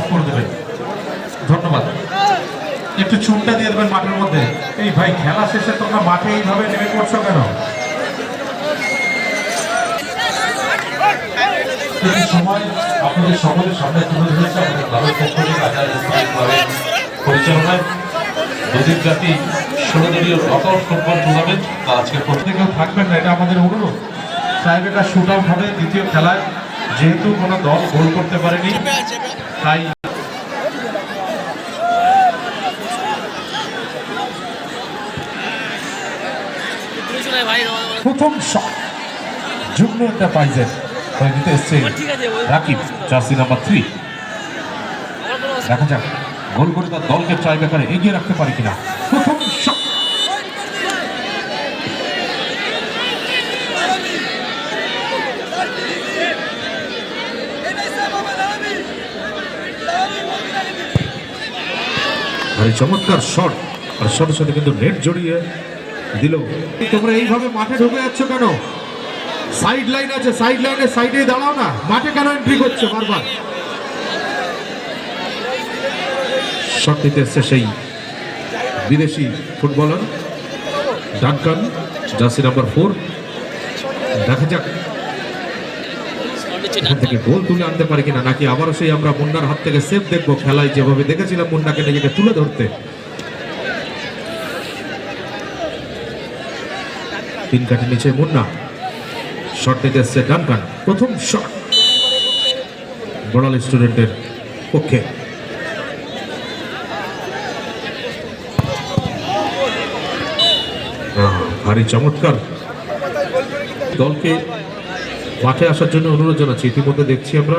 Of করে দেবেন। ধন্যবাদ। একটু চুনটা দিয়ে দেবেন মাঠের মধ্যে। এই ভাই খেলা শেষে তোমরা মাঠে এইভাবে নেমে পড়ছো কেন? সময় আপনাদের সকলের সামনে তুলে ধরেছে আমাদের ক্লাবের পক্ষ থেকে ক্লাবের পরিচালনায় নদীর জাতি 16 দলীয় নকআউট ফুটবল টুর্নামেন্ট। আজকে প্রত্যেকেও থাকবেন না, এটা আমাদের অনুরোধ। টাইব্রেকার শুট আউট হবে দ্বিতীয় খেলায়, যেহেতু কোনো দল গোল করতে পারেনি তাই প্রথম শট যুগ্ম এন্টারপ্রাইজের হয়ে দিতে এসছে রাকিব, জার্সি নাম্বার 3। দেখা যাক গোল করে তার দলকে টাইব্রেকারে এগিয়ে রাখতে পারে কিনা। প্রথম শট ভারী চমৎকার শট, আর সাথে সাথে কিন্তু নেট জড়িয়ে দিল। তোমরা এইভাবে মাঠে ঢুকে যাচ্ছ কেন? সাইড লাইন আছে, সাইড লাইনের সাইডে দাঁড়াও না, মাঠে কেন এন্ট্রি করছে বারবার? শট নিতে এসছে সেই বিদেশি ফুটবলার ডানকান, জার্সি নাম্বার 4। দেখা যাক এখান থেকে গোল তুলে আনতে পারে কিনা, নাকি আবারও সেই আমরা মুন্নার হাত থেকে সেভ দেখবো। খেলায় যেভাবে দেখেছিলাম মুন্নাকে নিজেকে তুলে ধরতে। 3 কাঠি নিচে মুন্না, শট নিতে এসছে ডানকান। প্রথম শট বড়াল স্টুডেন্টের পক্ষে। ভারী চমৎকার। দলকে মাঠে আসার জন্য অনুরোধ জানাচ্ছি। ইতিমধ্যে দেখছি আমরা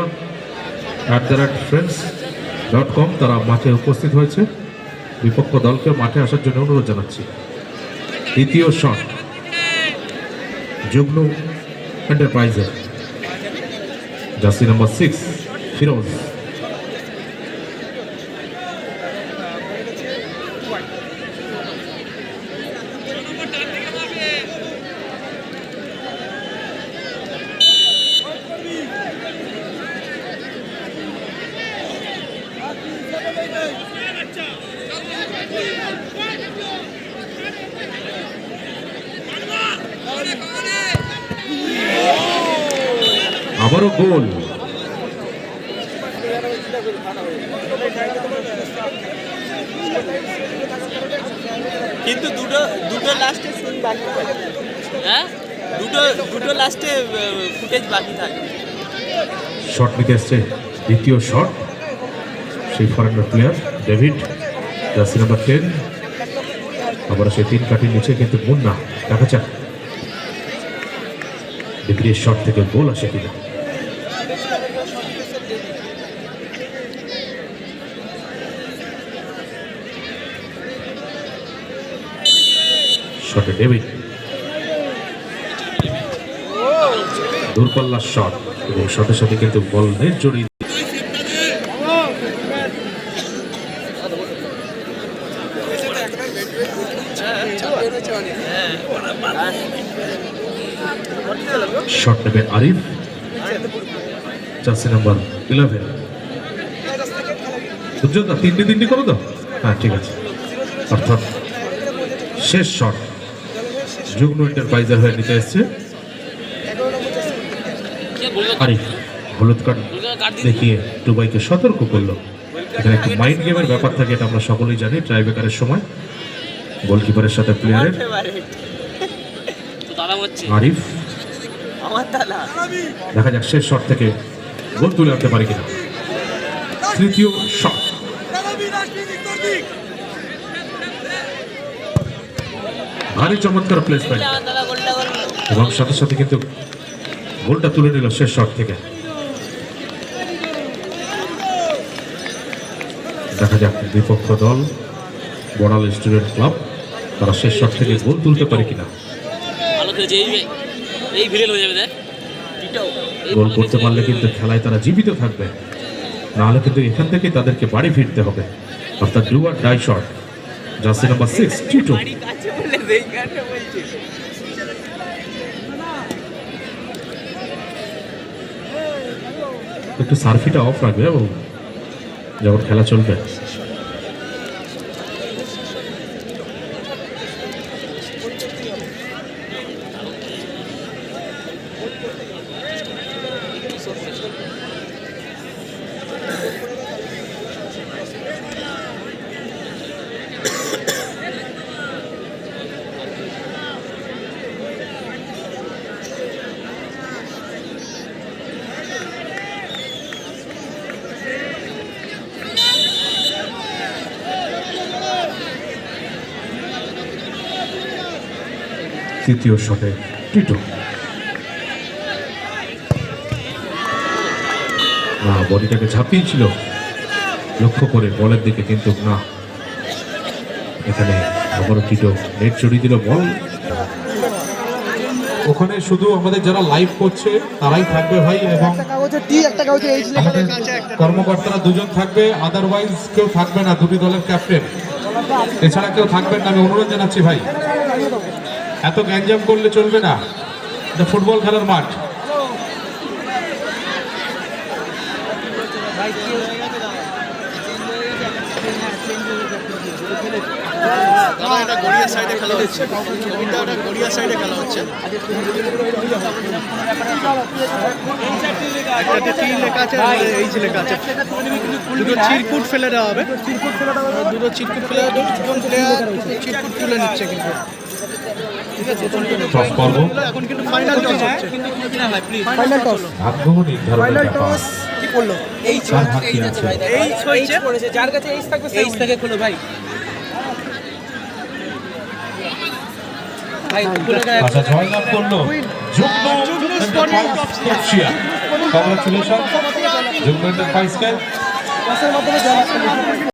@friends.com তারা মাঠে উপস্থিত হয়েছে। বিপক্ষ দলকে মাঠে আসার জন্য অনুরোধ জানাচ্ছি। দ্বিতীয় শট যুগ্ম এন্টারপ্রাইজের জার্সি নাম্বার 6 ফিরোজ। আবারও গোল। কিন্তু দুটো লাস্টে সিন বাকি থাকে। হ্যাঁ, দুটো লাস্টে ফুটেজ বাকি থাকে। শট নিতে এসছে দ্বিতীয় শট সেই foreigner player David, jersey number 10। আবার সেই 3 কাঠির নিচে কিন্তু মুন্না। দেখা যাক দ্বিতীয় শট থেকে গোল আসে কিনা। শটে ডেভিড, দূরপাল্লার শট এবং সাথে সাথে কিন্তু বল নেট জড়িয়ে। শট নেবে আরিফ, জার্সি নাম্বার 11। সুযোগটা 3-3 করো তো। হ্যাঁ ঠিক আছে। অর্থাৎ শেষ শট যুগ্ম এন্টারপ্রাইজের হয়ে নিতে এসছে আরিফ। হলুদ কার্ড দেখিয়ে দুবাইকে সতর্ক করলো। এখানে একটু মাইন্ড গেমের ব্যাপার থাকে, এটা আমরা সকলেই জানি। ট্রাইবেকারের সময় গোলকিপারের সাথে প্লেয়ারের আরিফ। দেখা যাক শেষ শট থেকে গোল তুলে আনতে পারে কিনা। তৃতীয় শট ভারী চমৎকার প্লেসমেন্ট এবং সাথে সাথে কিন্তু গোলটা তুলে নিল শেষ শট থেকে। দেখা যাক বিপক্ষ দল বড়াল স্টুডেন্ট ক্লাব তারা শেষ শট থেকে গোল তুলতে পারে কিনা। গোল করতে পারলে কিন্তু খেলায় তারা জীবিত থাকবে, নাহলে কিন্তু এখান থেকে তাদেরকে বাড়ি ফিরতে হবে। অর্থাৎ do or die shot. Jersey number 6 টিটো। একটু সার্ফিটা অফ রাখবে এবং যখন খেলা চলবে। তৃতীয় শটে টিটো না, বডিটাকে ঝাঁপিয়েছিল লক্ষ্য করে বলের দিকে, কিন্তু না, এখানে আবারও টিটো নেট চড়িয়ে দিল বল। ওখানে শুধু আমাদের যারা লাইভ করছে তারাই থাকবে ভাই, এবং আমাদের কর্মকর্তারা দুজন থাকবে, আদারওয়াইজ কেউ থাকবে না, দুটি দলের ক্যাপ্টেন এছাড়া কেউ থাকবেন না। আমি অনুরোধ জানাচ্ছি ভাই, এত গ্যাঞ্জাম করলে চলবে না, এটা ফুটবল খেলার মাঠ। এটা গড়িয়া সাইডে খেলা হচ্ছে, এটা গড়িয়া সাইডে খেলা হচ্ছে। একটা টি লেখা আছে, এইচ লেখা আছে। দুটো চিরকুট ফেলে দেওয়া হবে, দুটো চিরকুট ফেলে দুজন প্লেয়ার চিরকুট তুলে নিচ্ছে। কিন্তু ঠিক আছে, এখন কিন্তু ফাইনাল টস হচ্ছে। ফাইনাল টস কি করলো? এইচ পড়েছে, যার কাছে এইচ থাকবে এইচ থেকে খোলো ভাই। আচ্ছা, জয়লাভ করলো কংগ্রাচুলেশন যুগ্ম এন্টারপ্রাইজকে।